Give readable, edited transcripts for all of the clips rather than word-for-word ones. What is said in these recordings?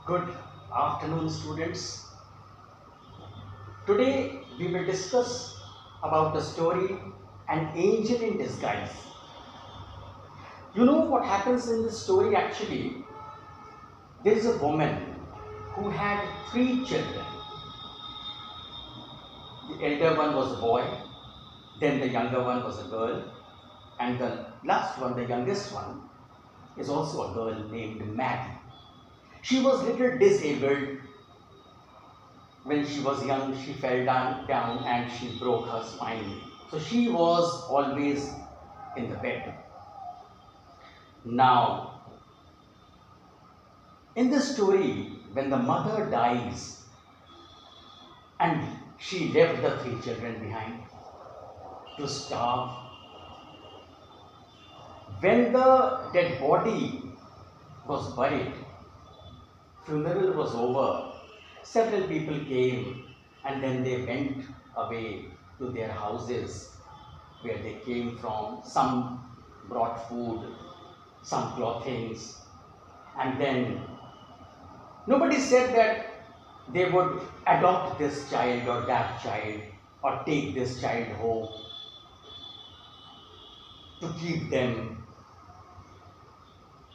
Good afternoon, students. Today we will discuss about the story An Angel in Disguise. You know what happens in this story actually? There is a woman who had 3 children. The elder one was a boy, then the younger one was a girl, and the last one, the youngest one, is also a girl named Maggie. She was little disabled. When she was young, she fell down and she broke her spine. So she was always in the bed. Now, in this story, when the mother dies and she left the 3 children behind to starve, when the dead body was buried, funeral was over, several people came and then they went away to their houses where they came from. Some brought food, some clothings, and then nobody said that they would adopt this child or that child or take this child home to keep them.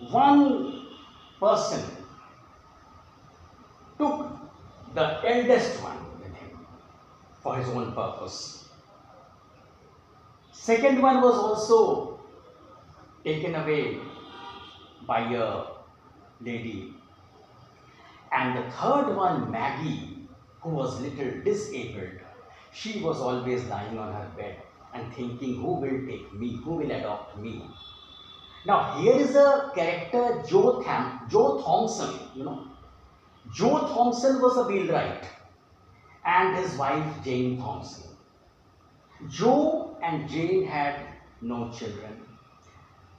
One person took the eldest one with him for his own purpose. Second one was also taken away by a lady. And the third one, Maggie, who was little disabled, she was always lying on her bed and thinking, who will take me, who will adopt me? Now here is a character, Joe Thompson, Joe Thompson was a wheelwright and his wife Jane Thompson. Joe and Jane had no children.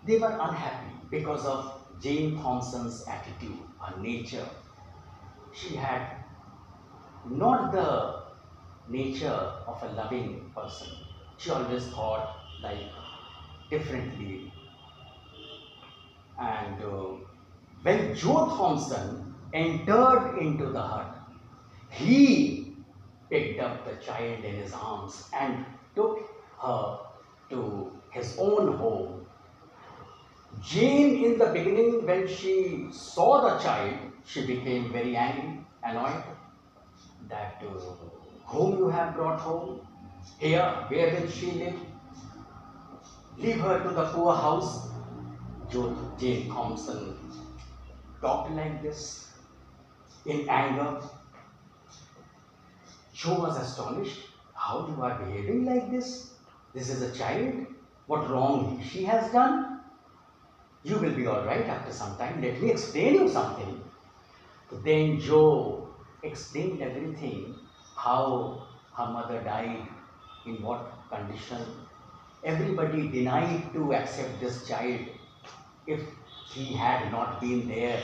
They were unhappy because of Jane Thompson's attitude, her nature. She had not the nature of a loving person. She always thought differently. And when Joe Thompson entered into the hut, he picked up the child in his arms and took her to his own home. Jane, in the beginning, when she saw the child, she became very angry, annoyed that whom you have brought home, here, where will she live? Leave her to the poor house. Jane Thompson talked like this in anger. Joe was astonished. How you are behaving like this? This is a child. What wrong she has done? You will be all right after some time. Let me explain you something. Then Joe explained everything, how her mother died, in what condition. Everybody denied to accept this child if he had not been there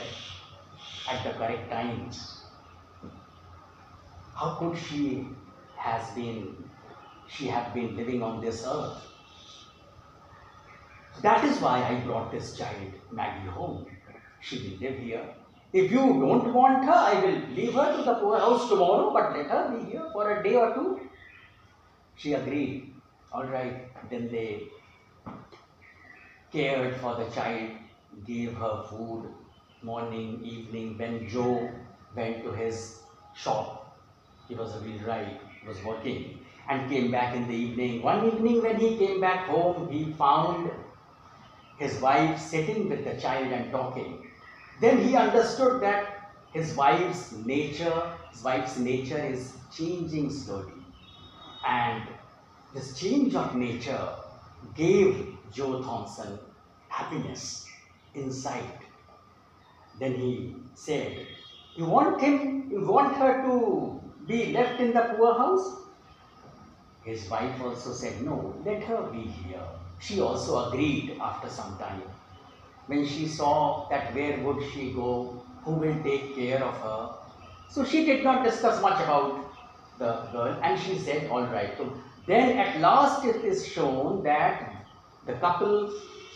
at the correct time. How could she have been living on this earth? That is why I brought this child, Maggie, home. She will live here. If you don't want her, I will leave her to the poor house tomorrow, but let her be here for a day or two. She agreed. All right. Then they cared for the child, gave her food morning, evening. When Joe went to his shop, he was a wheelwright, was working, and came back in the evening. One evening when he came back home, he found his wife sitting with the child and talking. Then he understood that his wife's nature is changing slowly. And this change of nature gave Joe Thompson happiness inside. Then he said, you want her to be left in the poor house? His wife also said, no, let her be here. She also agreed after some time. When she saw that where would she go, who will take care of her. So she did not discuss much about the girl and she said, all right. So then at last it is shown that the couple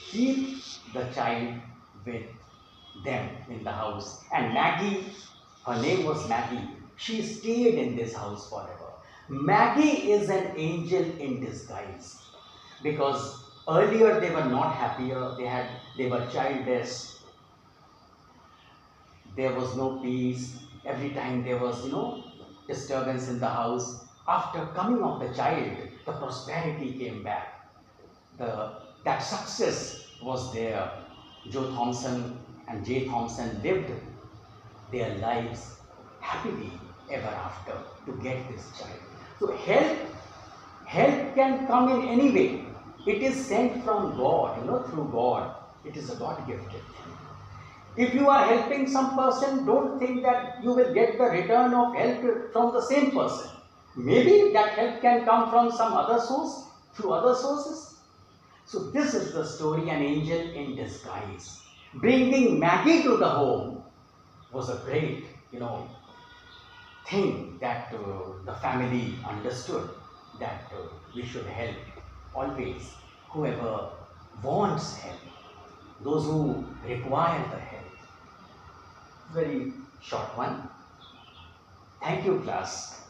keep the child with them in the house. And Maggie, her name was Maggie, she stayed in this house forever. Maggie is an angel in disguise because earlier they were not happier, they were childless, there was no peace, every time there was, disturbance in the house. After coming of the child, the prosperity came back. That success was there. Joe Thompson and Jay Thompson lived their lives happily ever after to get this child. So help can come in any way. It is sent from God, through God. It is a God-gifted thing. If you are helping some person, don't think that you will get the return of help from the same person. Maybe that help can come from some other source, through other sources. So this is the story, an angel in disguise. Bringing Maggie to the home was a great, thing that the family understood, that we should help always whoever wants help, those who require the help. Very short one. Thank you, class.